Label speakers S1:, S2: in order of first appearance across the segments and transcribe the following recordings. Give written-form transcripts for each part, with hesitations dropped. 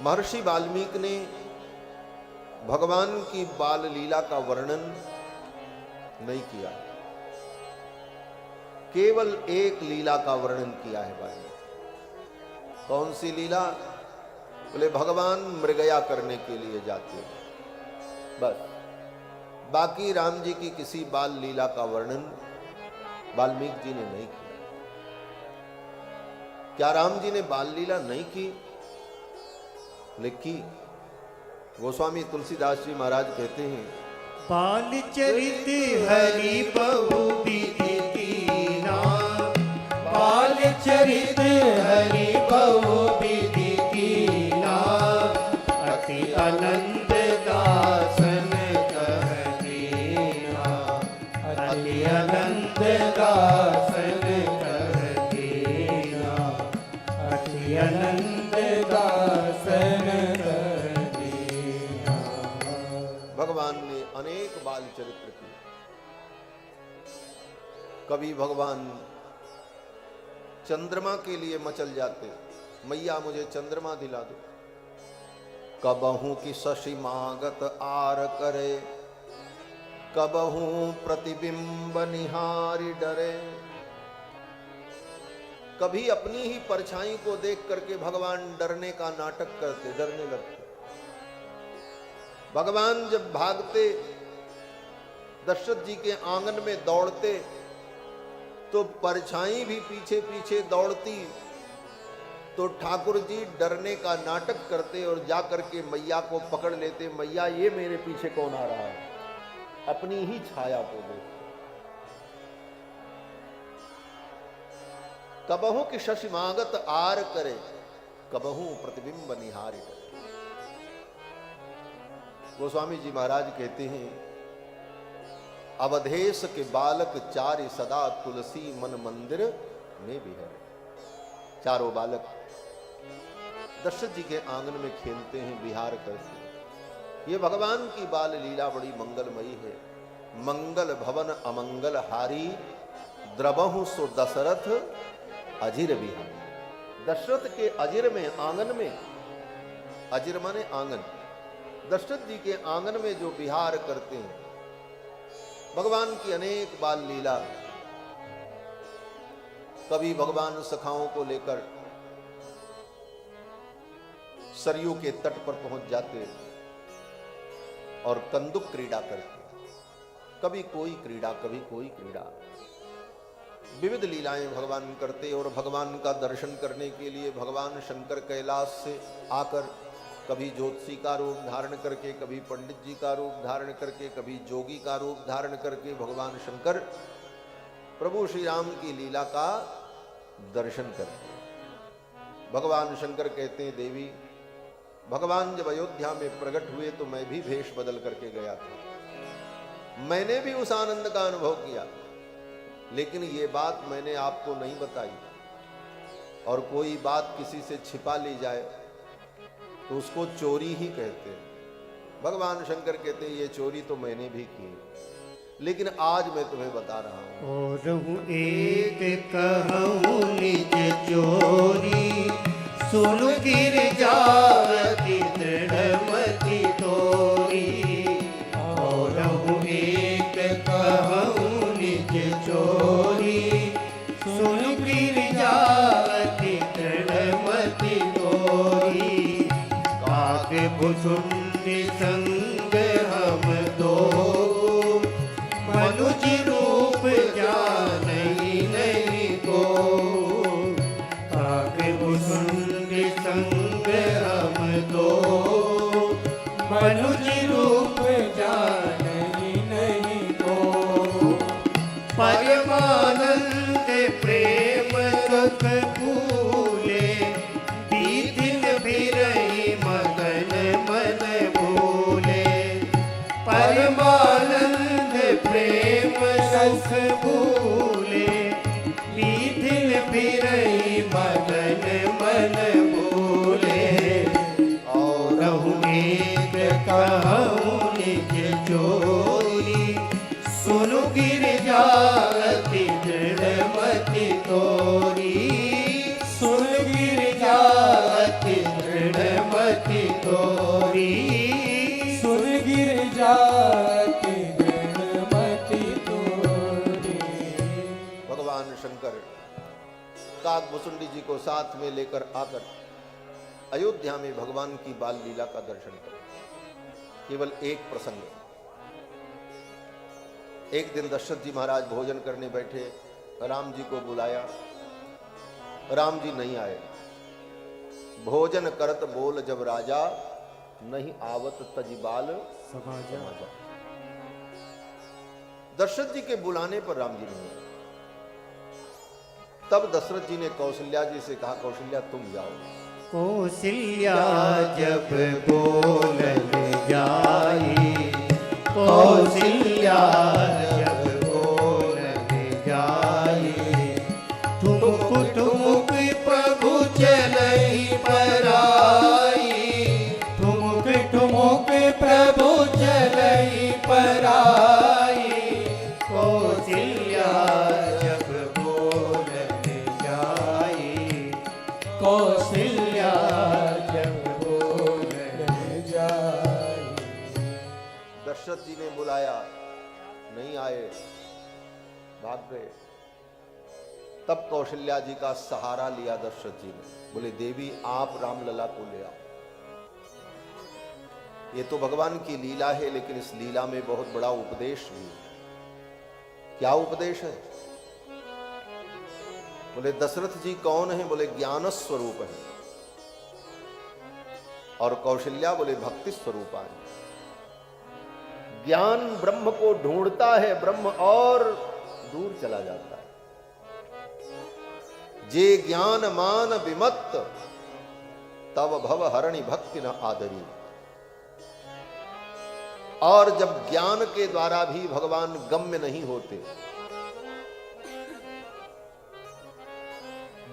S1: महर्षि वाल्मीकि ने भगवान की बाल लीला का वर्णन नहीं किया, केवल एक लीला का वर्णन किया है वाल्मीकि। कौन सी लीला? बोले भगवान मृगया करने के लिए जाते हैं, बस। बाकी राम जी की किसी बाल लीला का वर्णन वाल्मीकि जी ने नहीं किया। क्या राम जी ने बाल लीला नहीं की? लिखी। गोस्वामी तुलसीदास जी महाराज कहते हैं,
S2: बाल चरित हरि बहु विधि कीना, बाल चरित हरि बहु विधि कीना, अति अनंत दासन कह दीना, अति अनंत दासन कह दीना, अति अनंत दासन कह दीना।
S1: भगवान ने अनेक बाल चरित्र किए। कभी भगवान चंद्रमा के लिए मचल जाते, मैया मुझे चंद्रमा दिला दो। कबहू की शशि मागत आर करे, कबहू प्रतिबिंब निहारी डरे। कभी अपनी ही परछाई को देख करके भगवान डरने का नाटक करते, डरने लगते। भगवान जब भागते, दशरथ जी के आंगन में दौड़ते, तो परछाई भी पीछे पीछे दौड़ती, तो ठाकुर जी डरने का नाटक करते और जाकर के मैया को पकड़ लेते। मैया ये मेरे पीछे कौन आ रहा है? अपनी ही छाया को देख। कबहू की शशिमागत आर करे, कबहू प्रतिबिंब निहारी डरे। गोस्वामी जी महाराज कहते हैं, अवधेश के बालक चारि सदा तुलसी मन मंदिर में भी है। चारों बालक दशरथ जी के आंगन में खेलते हैं, विहार करते हैं। ये भगवान की बाल लीला बड़ी मंगलमयी है। मंगल भवन अमंगल हारी, द्रबहु सो दशरथ अजिर विहारी। दशरथ के अजिर में, आंगन में, अजिर माने आंगन, दशरथ जी के आंगन में जो विहार करते हैं। भगवान की अनेक बाल लीला। कभी भगवान सखाओं को लेकर सरयू के तट पर पहुंच जाते और कंदुक क्रीड़ा करते। कभी कोई क्रीड़ा, कभी कोई क्रीड़ा, विविध लीलाएं भगवान करते। और भगवान का दर्शन करने के लिए भगवान शंकर कैलाश से आकर कभी ज्योतिषी का रूप धारण करके, कभी पंडित जी का रूप धारण करके, कभी जोगी का रूप धारण करके भगवान शंकर प्रभु श्री राम की लीला का दर्शन करते हैं। भगवान शंकर कहते हैं, देवी भगवान जब अयोध्या में प्रकट हुए तो मैं भी भेष बदल करके गया था, मैंने भी उस आनंद का अनुभव किया, लेकिन ये बात मैंने आपको नहीं बताई। और कोई बात किसी से छिपा ली जाए तो उसको चोरी ही कहते हैं। भगवान शंकर कहते हैं, ये चोरी तो मैंने भी की, लेकिन आज मैं तुम्हें बता रहा हूं।
S2: और एक कहूँ निज चोरी, सुन गिर जावती दृढ़मति तोरी। और एक कहूँ निज चोरी, सुन गिर जावती दृढ़मति तोरी। भुसुंडी संग हम दो, मनुज रूप जानई नहीं को। काके भुसुंडी संग हम दो, मनुज रूप जानई नहीं को। परमानंद प्रेम सुख भूले, बीतिन फिरई मगन मन भूले। परमानंद प्रेम सुख भूले, बीतिन फिरई मगन मन भूले। और एक कहूँ मति तोरी,
S3: सुन गिरजा की गणमति तोरी।
S1: भगवान शंकर काकभुसुंडी जी को साथ में लेकर आकर अयोध्या में भगवान की बाल लीला का दर्शन करें। केवल एक प्रसंग। एक दिन दशरथ जी महाराज भोजन करने बैठे, राम जी को बुलाया, राम जी नहीं आए। भोजन करत बोल जब राजा, नहीं आवत तजिबाल
S3: समाजा।
S1: दशरथ जी के बुलाने पर राम जी नहीं आए। तब दशरथ जी ने कौशल्या जी से कहा, कौशल्या तुम जाओ।
S2: कौशल्या जब बोलन जाई, कौशल्या जब बोलन जाई, ठुमुक ठुमुक प्रभु चलई पराई,
S3: ठुमुक ठुमुक प्रभु चलई पराई।
S2: कौशल्या जब बोलन जाई,
S3: कौशल्या जब बोलन जाई।
S1: दशरथ जी ने बुलाया, नहीं आए, भाग गए। तब कौशल्या जी का सहारा लिया दशरथ जी ने, बोले देवी आप रामलला को ले आओ। ये तो भगवान की लीला है, लेकिन इस लीला में बहुत बड़ा उपदेश भी है। क्या उपदेश है? बोले दशरथ जी कौन है? बोले ज्ञान स्वरूप है। और कौशल्या बोले भक्ति स्वरूप है। ज्ञान ब्रह्म को ढूंढता है, ब्रह्म और दूर चला जाता है। जे ज्ञान मान विमत्त, तब भव हरणि भक्ति न आदरी। और जब ज्ञान के द्वारा भी भगवान गम्य नहीं होते,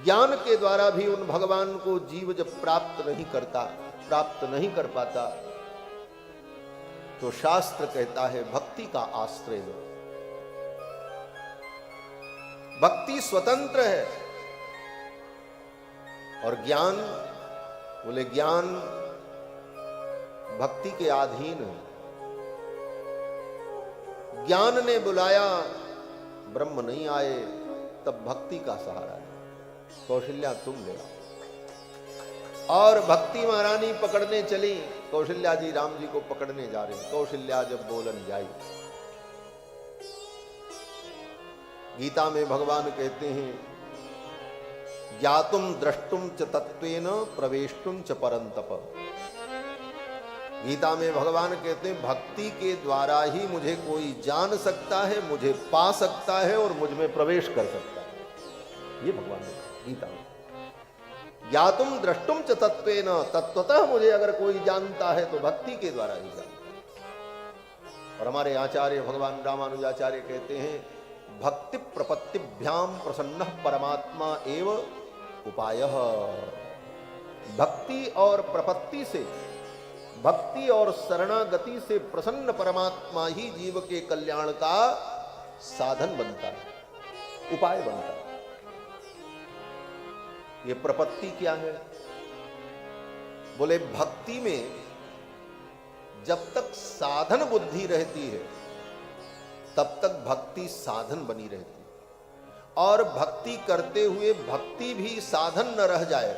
S1: ज्ञान के द्वारा भी उन भगवान को जीव जब प्राप्त नहीं कर पाता, तो शास्त्र कहता है भक्ति का आश्रय लो। भक्ति स्वतंत्र है और ज्ञान, बोले ज्ञान भक्ति के अधीन है। ज्ञान ने बुलाया, ब्रह्म नहीं आए, तब भक्ति का सहारा है। कौशल्या तुम ले आओ। और भक्ति महारानी पकड़ने चली, कौशल्या जी राम जी को पकड़ने जा रहे। कौशल्या जब बोलन जाई, गीता में भगवान कहते हैं ज्ञातुम द्रष्टुम च तत्वेन प्रवेष्टुम च परंतप। गीता में भगवान कहते हैं भक्ति के द्वारा ही मुझे कोई जान सकता है, मुझे पा सकता है और मुझ में प्रवेश कर सकता है। ये भगवान ने गीता में ज्ञातुम द्रष्टुम च तत्वेन, तत्वतः मुझे अगर कोई जानता है तो भक्ति के द्वारा ही जानता। और हमारे आचार्य भगवान रामानुजाचार्य कहते हैं भक्ति प्रपत्तिभ्याम प्रसन्न परमात्मा एव उपायः। भक्ति और प्रपत्ति से, भक्ति और शरणागति से प्रसन्न परमात्मा ही जीव के कल्याण का साधन बनता है, उपाय बनता है। ये प्रपत्ति क्या है? बोले भक्ति में जब तक साधन बुद्धि रहती है तब तक भक्ति साधन बनी रहती है। और भक्ति करते हुए भक्ति भी साधन न रह जाए,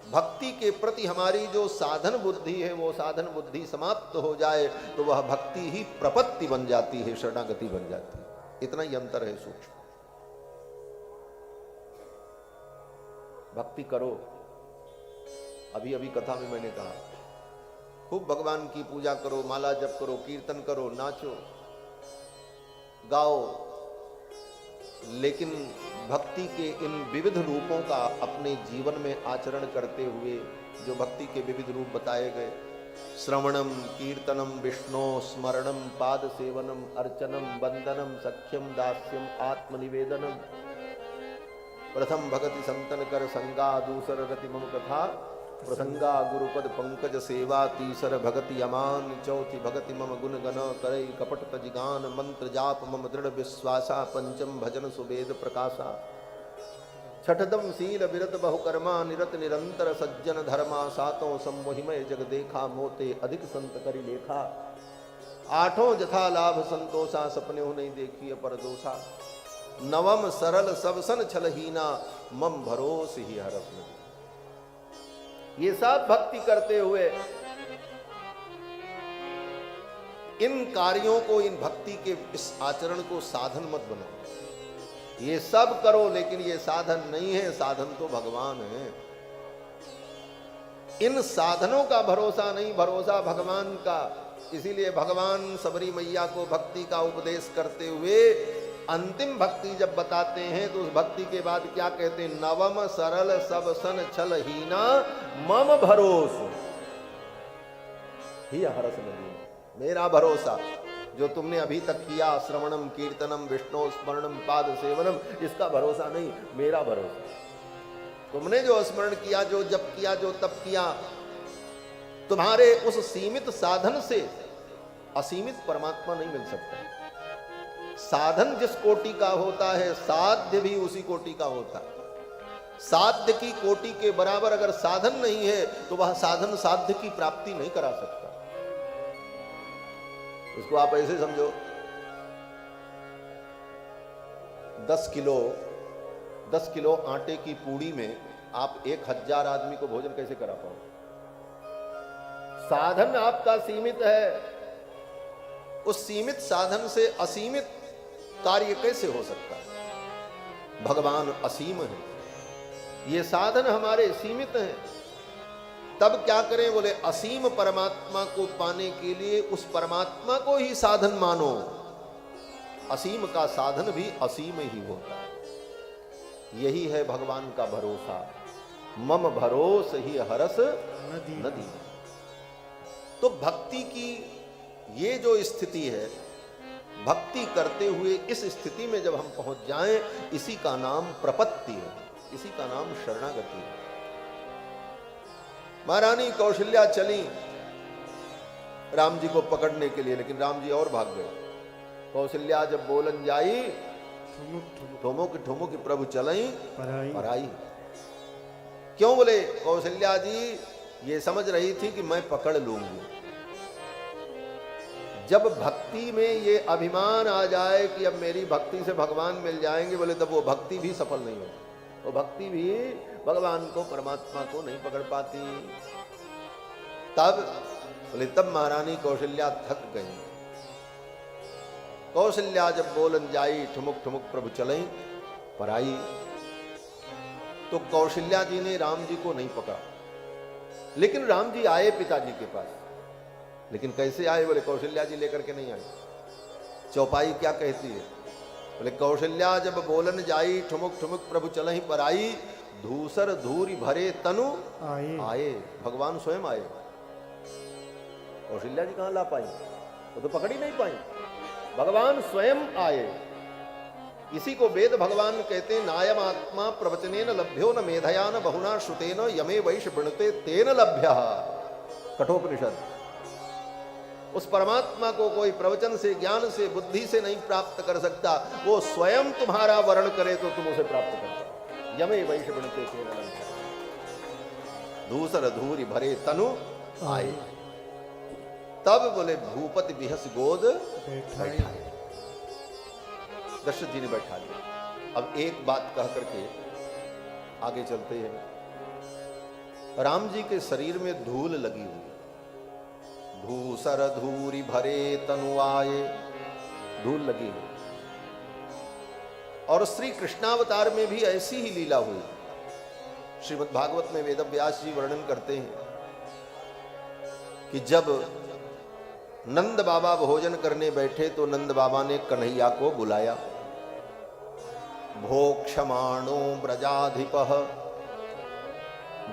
S1: भक्ति के प्रति हमारी जो साधन बुद्धि है वो साधन बुद्धि समाप्त हो जाए तो वह भक्ति ही प्रपत्ति बन जाती है, शरणागति बन जाती है। इतना ही अंतर है सूक्ष्म। भक्ति करो, अभी अभी कथा में मैंने कहा खूब भगवान की पूजा करो, माला जप करो, कीर्तन करो, नाचो गाओ, लेकिन भक्ति के इन विविध रूपों का अपने जीवन में आचरण करते हुए जो भक्ति के विविध रूप बताए गए, श्रवणम कीर्तनम विष्णु स्मरणम पाद सेवनम अर्चनम वंदनम सख्यम दास्यम आत्मनिवेदनम, प्रथम भगति संतन कर संगा, दूसर रति मम कथा प्रसंगा, गुरुपद पंकज सेवा, तीसर भगति अमान, चौथी भगति मम गुण गण करई कपट तजिगान, मंत्र जाप मम दृढ़ विश्वासा, पंचम भजन सुवेद प्रकाशा, छठदम शील विरत बहुकर्मा निरत निरंतर सज्जन धर्मा सातों सम्मोहिमय जग देखा मोते अधिक संत करि लेखा आठों जथा लाभ संतोषा सपने हो नहीं देखी पर दोषा नवम सरल सबसन छलहीना मम भरोस ही हरस नदी। ये सब भक्ति करते हुए इन कार्यों को, इन भक्ति के इस आचरण को साधन मत बनाओ। ये सब करो लेकिन ये साधन नहीं है, साधन तो भगवान है। इन साधनों का भरोसा नहीं, भरोसा भगवान का। इसीलिए भगवान सबरी मैया को भक्ति का उपदेश करते हुए अंतिम भक्ति जब बताते हैं तो उस भक्ति के बाद क्या कहते हैं? नवम सरल सब सन छल हीना मम भरोस ही हरस नदी। मेरा भरोसा जो तुमने अभी तक किया, श्रवणम कीर्तनम विष्णु स्मरणम पाद सेवनम, इसका भरोसा नहीं, मेरा भरोसा। तुमने जो स्मरण किया, जो जप किया, जो तप किया, तुम्हारे उस सीमित साधन से असीमित परमात्मा नहीं मिल सकता। साधन जिस कोटि का होता है, साध्य भी उसी कोटि का होता है। साध्य की कोटि के बराबर अगर साधन नहीं है तो वह साधन साध्य की प्राप्ति नहीं करा सकता। इसको आप ऐसे समझो, 10 किलो आटे की पूड़ी में आप 1000 आदमी को भोजन कैसे करा पाओ? साधन आपका सीमित है। उस सीमित साधन से असीमित कार्य कैसे हो सकता है? भगवान असीम है, ये साधन हमारे सीमित हैं। तब क्या करें? बोले असीम परमात्मा को पाने के लिए उस परमात्मा को ही साधन मानो। असीम का साधन भी असीम ही होता है। यही है भगवान का भरोसा। मम भरोस ही हरस नदी। तो भक्ति की ये जो स्थिति है, भक्ति करते हुए इस स्थिति में जब हम पहुंच जाएं, इसी का नाम प्रपत्ति है, इसी का नाम शरणागति है। महारानी कौशल्या चली राम जी को पकड़ने के लिए, लेकिन राम जी और भाग गए। कौशल्या जब बोलन जाई, ठुमुक ठुमुक प्रभु चलई पराई। क्यों? बोले कौशल्या जी ये समझ रही थी कि मैं पकड़ लूंगी। जब भक्ति में ये अभिमान आ जाए कि अब मेरी भक्ति से भगवान मिल जाएंगे, बोले तब वो भक्ति भी सफल नहीं हो। वो भक्ति भी भगवान को, परमात्मा को नहीं पकड़ पाती। तब बोले तब महारानी कौशल्या थक गई। कौशल्या जब बोलन जाई, ठुमुक ठुमुक प्रभु चलई पराई। तो कौशल्या जी ने राम जी को नहीं पकड़ा, लेकिन राम जी आए पिताजी के पास। लेकिन कैसे आए? बोले कौशल्या जी लेकर के नहीं आए। चौपाई क्या कहती है? बोले कौशल्या जब बोलन जाई, ठुमुक ठुमुक प्रभु चलहि पराई, धूसर धूरी भरे तनु आए। भगवान स्वयं आए। कौशल्या जी कहां ला पाई? वो तो पकड़ ही नहीं पाई। भगवान स्वयं आए। इसी को वेद भगवान कहते हैं, नायम आत्मा प्रवचनेन लभ्यो न मेधया न बहुना श्रुतेन यमे वैश वृणते तेन लभ्यः। कठोपनिषद। उस परमात्मा को कोई प्रवचन से, ज्ञान से, बुद्धि से नहीं प्राप्त कर सकता। वो स्वयं तुम्हारा वर्ण करे तो तुम उसे प्राप्त करते। यमे वैश वृणते तेन लभ्यः। धूसर धूरी भरे तनु आए। तब बोले भूपति बिहस गोद बैठाए। दशरथ जी ने बैठा लिया। अब एक बात कह करके आगे चलते हैं। राम जी के शरीर में धूल लगी हुई, धूसर धूरी भरे तनु आए, धूल लगी हुई। और श्री कृष्णावतार में भी ऐसी ही लीला हुई। श्रीमद् भागवत में वेदव्यास जी वर्णन करते हैं कि जब नंद बाबा भोजन करने बैठे तो नंद बाबा ने कन्हैया को बुलाया। भोक्षमाणो ब्रजाधिपः।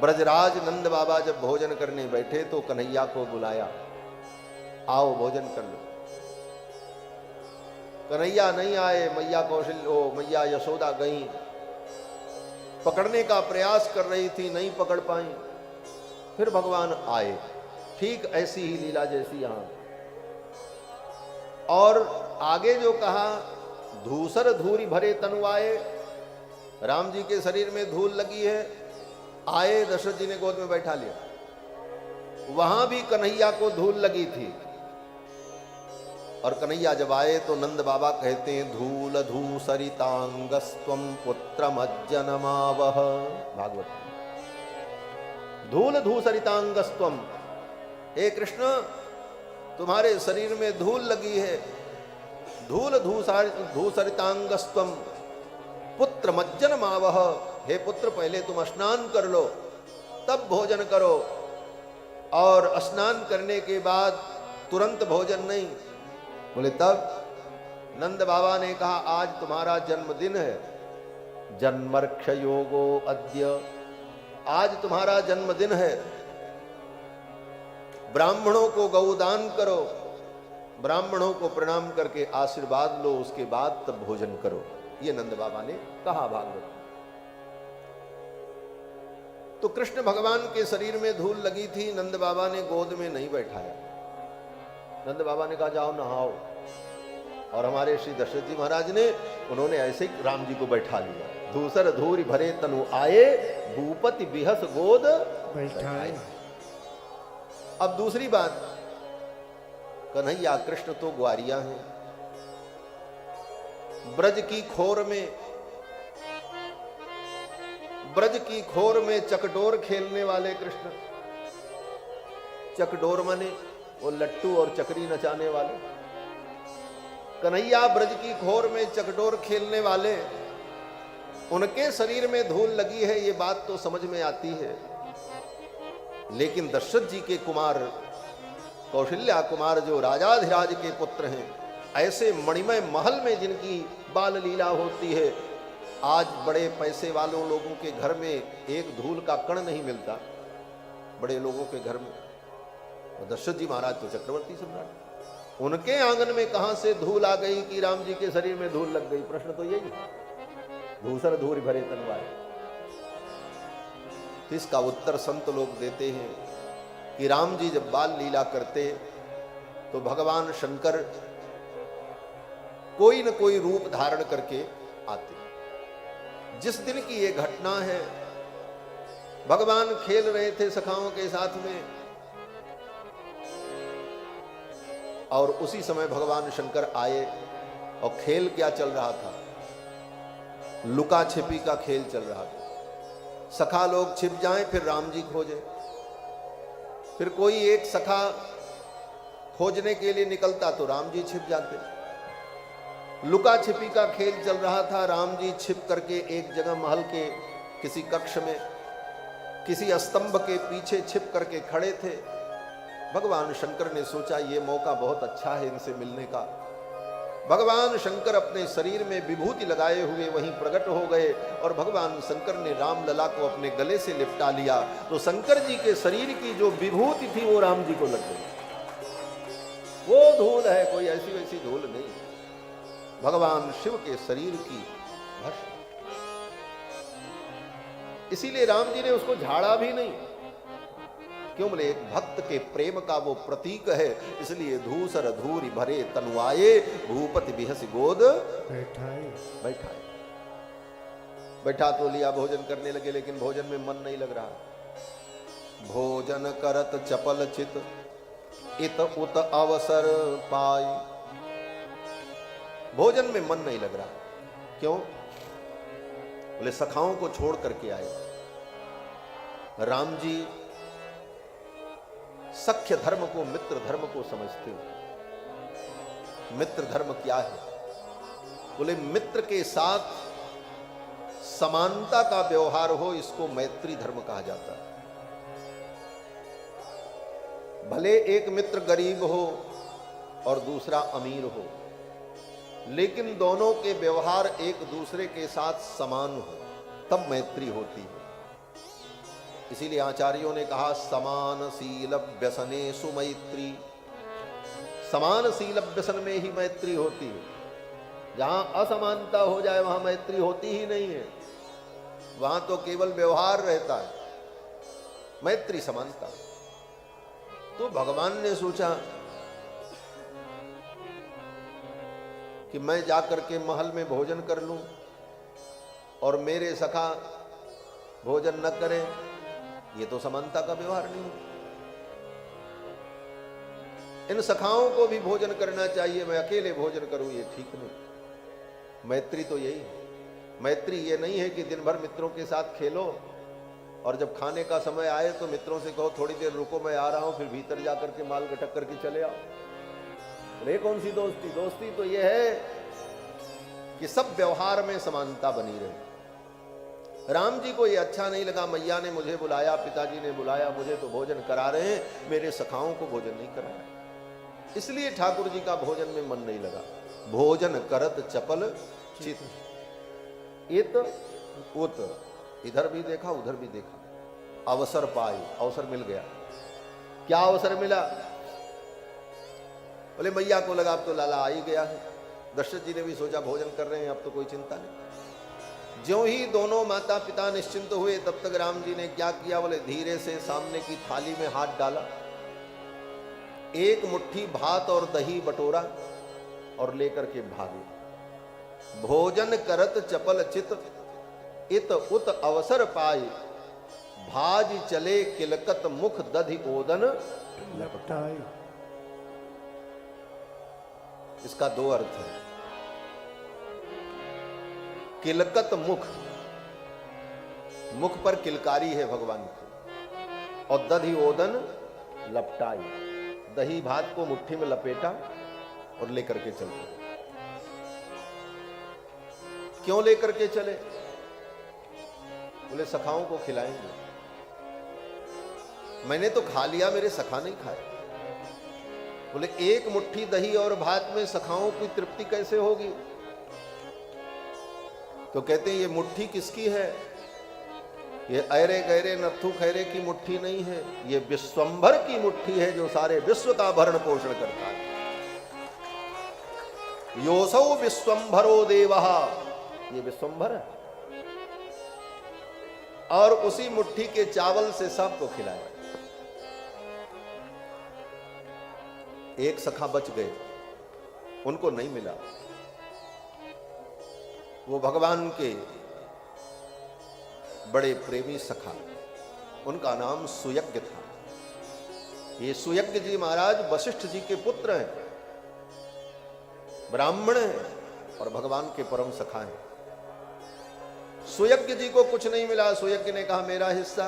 S1: ब्रजराज नंद बाबा जब भोजन करने बैठे तो कन्हैया को बुलाया, आओ भोजन कर लो। कन्हैया नहीं आए। मैया यशोदा गई, पकड़ने का प्रयास कर रही थी, नहीं पकड़ पाई। फिर भगवान आए। ठीक ऐसी ही लीला जैसी यहां। और आगे जो कहा, धूसर धूरी भरे तनु आए, राम जी के शरीर में धूल लगी है, आए दशरथ जी ने गोद में बैठा लिया। वहां भी कन्हैया को धूल लगी थी, और कन्हैया जब आए तो नंद बाबा कहते हैं धूल धूसरितांगस्त्वम पुत्रमज्जनमावह। भागवत धूल धूसरितांगस्त्वम, हे कृष्ण तुम्हारे शरीर में धूल लगी है, धूल धूसरितांगस्त्वम पुत्रमज्जनमावह, हे पुत्र पहले तुम स्नान कर लो तब भोजन करो, और स्नान करने के बाद तुरंत भोजन नहीं। बोले तब? नंद बाबा ने कहा आज तुम्हारा जन्मदिन है, जन्मर्क्ष योगो अद्य, आज तुम्हारा जन्मदिन है, ब्राह्मणों को गौदान करो, ब्राह्मणों को प्रणाम करके आशीर्वाद लो, उसके बाद तब भोजन करो। ये नंद बाबा ने कहा भागवत। तो कृष्ण भगवान के शरीर में धूल लगी थी, नंद बाबा ने गोद में नहीं बैठाया। नंद बाबा ने कहा जाओ नहाओ, और हमारे श्री दशरथ जी महाराज ने उन्होंने ऐसे ही राम जी को बैठा लिया। धूसर धूरी भरे तनु आए, भूपति बिहस गोद बैठाए। अब दूसरी बात, कन्हैया कृष्ण तो ग्वारिया हैं, ब्रज की खोर में चकडोर खेलने वाले कृष्ण। चकडोर माने वो लट्टू और चक्री नचाने वाले। कन्हैया ब्रज की खोर में चकडोर खेलने वाले, उनके शरीर में धूल लगी है, ये बात तो समझ में आती है। लेकिन दशरथ जी के कुमार कौशल्या कुमार जो राजाधिराज के पुत्र हैं, ऐसे मणिमय महल में जिनकी बाल लीला होती है, आज बड़े पैसे वालों लोगों के घर में एक धूल का कण नहीं मिलता, बड़े लोगों के घर में। दशरथ जी महाराज तो चक्रवर्ती सम्राट, उनके आंगन में कहां से धूल आ गई कि राम जी के शरीर में धूल लग गई? प्रश्न तो यही है, धूसर धूरि भरे तनवाए। तो इसका उत्तर संत लोग देते हैं कि राम जी जब बाल लीला करते तो भगवान शंकर कोई न कोई रूप धारण करके आते। जिस दिन की ये घटना है, भगवान खेल रहे थे सखाओं के साथ में, और उसी समय भगवान शंकर आए। और खेल क्या चल रहा था? लुका छिपी का खेल चल रहा था। सखा लोग छिप जाएं, फिर राम जी खोजे, फिर कोई एक सखा खोजने के लिए निकलता तो राम जी छिप जाते। लुका छिपी का खेल चल रहा था। राम जी छिप करके एक जगह महल के किसी कक्ष में किसी स्तंभ के पीछे छिप करके खड़े थे। भगवान शंकर ने सोचा ये मौका बहुत अच्छा है इनसे मिलने का। भगवान शंकर अपने शरीर में विभूति लगाए हुए वहीं प्रकट हो गए, और भगवान शंकर ने राम लला को अपने गले से लिपटा लिया। तो शंकर जी के शरीर की जो विभूति थी वो राम जी को लग गई। वो धूल है, कोई ऐसी वैसी धूल नहीं, भगवान शिव के शरीर की भस्म। इसीलिए राम जी ने उसको झाड़ा भी नहीं। क्यों? बोले एक भक्त के प्रेम का वो प्रतीक है, इसलिए धूसर धूरि भरे तनुआए, भूपति बिहस गोद बैठाए। बैठा तो लिया, भोजन करने लगे, लेकिन भोजन में मन नहीं लग रहा। भोजन करत चपल चित, इत उत अवसर पाई। भोजन में मन नहीं लग रहा। क्यों? बोले सखाओं को छोड़ करके आए। राम जी सख्य धर्म को, मित्र धर्म को समझते हो। मित्र धर्म क्या है? बोले मित्र के साथ समानता का व्यवहार हो, इसको मैत्री धर्म कहा जाता है। भले एक मित्र गरीब हो और दूसरा अमीर हो, लेकिन दोनों के व्यवहार एक दूसरे के साथ समान हो, तब मैत्री होती है। इसीलिए आचार्यों ने कहा समान शील व्यसने सुमैत्री। समान शील व्यसन में ही मैत्री होती है। जहां असमानता हो जाए वहां मैत्री होती ही नहीं है, वहां तो केवल व्यवहार रहता है। मैत्री समानता। तो भगवान ने सोचा कि मैं जाकर के महल में भोजन कर लूं, और मेरे सखा भोजन न करें, ये तो समानता का व्यवहार नहीं है। इन सखाओं को भी भोजन करना चाहिए, मैं अकेले भोजन करूं ये ठीक नहीं। मैत्री तो यही है। मैत्री ये नहीं है कि दिन भर मित्रों के साथ खेलो और जब खाने का समय आए तो मित्रों से कहो थोड़ी देर रुको मैं आ रहा हूं, फिर भीतर जाकर के माल गटक करके चले आओ। ये कौन सी दोस्ती? दोस्ती तो ये है कि सब व्यवहार में समानता बनी रहे। राम जी को ये अच्छा नहीं लगा, मैया ने मुझे बुलाया, पिताजी ने बुलाया, मुझे तो भोजन करा रहे हैं, मेरे सखाओं को भोजन नहीं कराया, इसलिए ठाकुर जी का भोजन में मन नहीं लगा। भोजन करत चपल चित, इत उत, इधर भी देखा उधर भी देखा, अवसर पाई, अवसर मिल गया। क्या अवसर मिला? बोले मैया को लगा अब तो लाला आ ही गया है। दशरथ जी ने भी सोचा भोजन कर रहे हैं अब तो कोई चिंता नहीं। ज्यों ही दोनों माता पिता निश्चिंत हुए तब तक राम जी ने क्या किया? बोले धीरे से सामने की थाली में हाथ डाला, एक मुट्ठी भात और दही बटोरा और लेकर के भागे। भोजन करत चपल चित, इत उत अवसर पाई, भाज चले किलकत मुख दधि ओदन
S2: लपटाई।
S1: इसका दो अर्थ है। किलकत मुख, मुख पर किलकारी है भगवान की, और दधि ओदन लपटाई, दही भात को मुट्ठी में लपेटा और लेकर के चलते। क्यों लेकर के चले? बोले सखाओं को खिलाएंगे। मैंने तो खा लिया, मेरे सखा नहीं खाए। बोले एक मुट्ठी दही और भात में सखाओं की तृप्ति कैसे होगी? तो कहते हैं ये मुट्ठी किसकी है? ये ऐरे गहरे नत्थु खैरे की मुट्ठी नहीं है, ये विश्वंभर की मुट्ठी है जो सारे विश्व का भरण पोषण करता है। योसौ विश्वंभरो देवः, ये विश्वंभर है, और उसी मुट्ठी के चावल से सबको खिलाया। एक सखा बच गए, उनको नहीं मिला। वो भगवान के बड़े प्रेमी सखा, उनका नाम सुयज्ञ था। ये सुयज्ञ जी महाराज वशिष्ठ जी के पुत्र हैं, ब्राह्मण हैं और भगवान के परम सखा हैं। सुयज्ञ जी को कुछ नहीं मिला। सुयज्ञ ने कहा मेरा हिस्सा।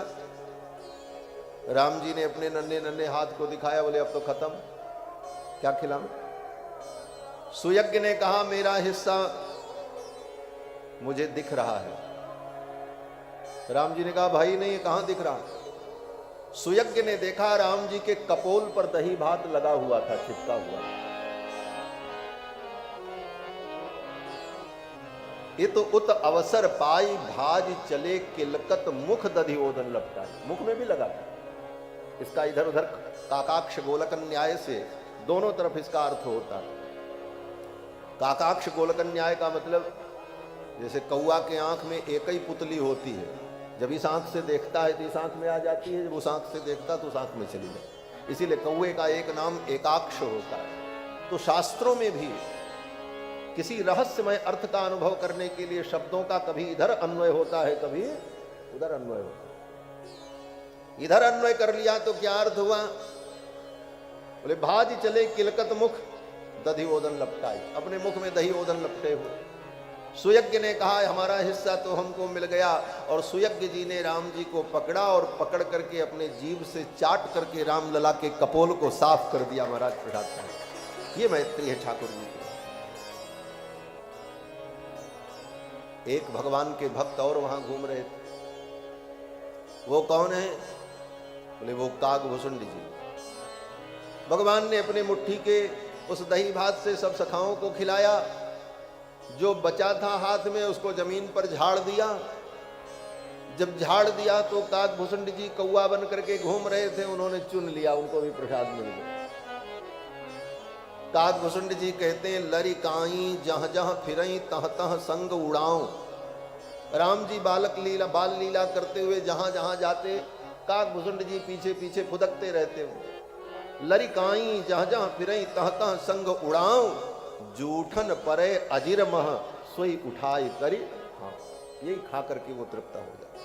S1: राम जी ने अपने नन्हे नन्हे हाथ को दिखाया, बोले अब तो खत्म, क्या खिलाऊं? सुयज्ञ ने कहा मेरा हिस्सा मुझे दिख रहा है। राम जी ने कहा भाई नहीं, कहां दिख रहा? सुयज्ञ ने देखा राम जी के कपोल पर दही भात लगा हुआ था, चिपका हुआ। इत उत अवसर पाई, भाज चले किलकत मुख दधि ओदन लपटाई। मुख में भी लगा था। इसका इधर उधर काकाक्ष गोलक न्याय से दोनों तरफ इसका अर्थ होता है। काकाक्ष गोलक न्याय का मतलब जैसे कौआ के आंख में एक ही पुतली होती है, जब इस आंख से देखता है तो इस आंख में आ जाती है, जब उस आंख से देखता तो उस आंख में चली जाती। इसीलिए कौए का एक नाम एकाक्ष होता है। तो शास्त्रों में भी किसी रहस्यमय अर्थ का अनुभव करने के लिए शब्दों का कभी इधर अन्वय होता है, कभी उधर अन्वय होता है। इधर अन्वय कर लिया तो क्या अर्थ हुआ? बोले भाज चले किलकत मुख दधि ओदन लपटाई, अपने मुख में दही ओदन लपटे हुए। सुयज्ञ ने कहा हमारा हिस्सा तो हमको मिल गया, और सुयज्ञ जी ने राम जी को पकड़ा और पकड़ करके अपने जीभ से चाट करके राम लला के कपोल को साफ कर दिया। महाराज प्रसाद का ये मैत्री है ठाकुर जी की। एक भगवान के भक्त और वहां घूम रहे थे। वो कौन है? बोले वो काकभूषुंड जी। भगवान ने अपने मुट्ठी के उस दही भात से सब सखाओं को खिलाया। जो बचा था हाथ में उसको जमीन पर झाड़ दिया। जब झाड़ दिया तो काकभूषुंड जी कौआ बन करके घूम रहे थे, उन्होंने चुन लिया, उनको भी प्रसाद मिल गया। काकभूषुंड जी कहते हैं लरी काई जहां जहां फिरई तह तह संग उड़ाऊं। राम जी बाल लीला करते हुए जहां जहां जाते काकभूषुंड जी पीछे पीछे फुदकते रहते हो। लरी काई जहां जहां फिरई तह तह संग उड़ाऊं, जूठन परे अजिर मह सोई उठाई करी। हाँ, यही खा करके वो तृप्त हो जाता।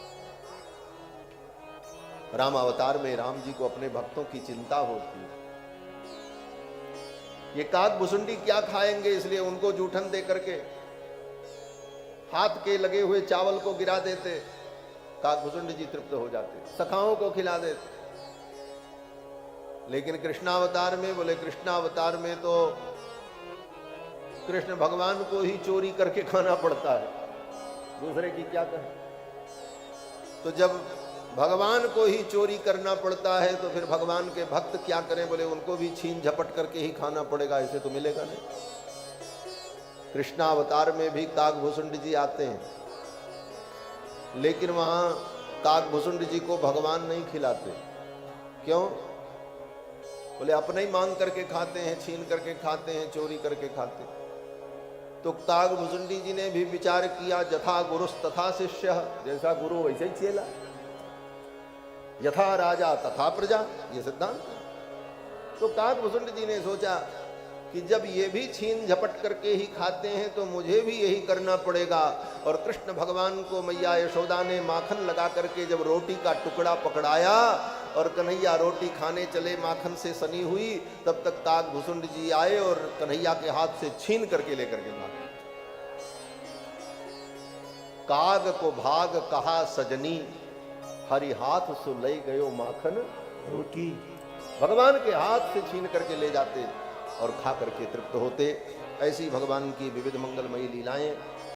S1: राम अवतार में राम जी को अपने भक्तों की चिंता होती है। ये काग भुसुंडी क्या खाएंगे, इसलिए उनको जूठन दे करके हाथ के लगे हुए चावल को गिरा देते, काग भुसुंडी जी तृप्त हो जाते, सखाओं को खिला देते। लेकिन कृष्णावतार में, बोले कृष्णावतार में तो कृष्ण भगवान को ही चोरी करके खाना पड़ता है, दूसरे की क्या कहें। तो जब भगवान को ही चोरी करना पड़ता है तो फिर भगवान के भक्त क्या करें, बोले उनको भी छीन झपट करके ही खाना पड़ेगा, ऐसे तो मिलेगा नहीं। कृष्णावतार में भी काग भुसुंड जी आते हैं, लेकिन वहां काग भुसुंड जी को भगवान नहीं खिलाते। क्यों? बोले अपने ही मांग करके खाते हैं, छीन करके खाते हैं, चोरी करके खाते हैं। तो काग भुसुंडी जी ने भी विचार किया, यथा गुरुस तथा शिष्य, जैसा गुरु वैसे ही चेला, यथा राजा तथा प्रजा, ये सिद्धांत। तो काग भुसुंड जी ने सोचा कि जब ये भी छीन झपट करके ही खाते हैं तो मुझे भी यही करना पड़ेगा। और कृष्ण भगवान को मैया यशोदा ने माखन लगा करके जब रोटी का टुकड़ा पकड़ाया और कन्हैया रोटी खाने चले, माखन से सनी हुई, तब तक काग भुसुंड जी आए और कन्हैया के हाथ से छीन करके लेकर के भागे। काग को भाग कहा सजनी, हरि हाथ सु ले गयो माखन रोटी। भगवान के हाथ से छीन करके ले जाते और खा करके तृप्त होते। ऐसी भगवान की विविध मंगलमयी लीलाएं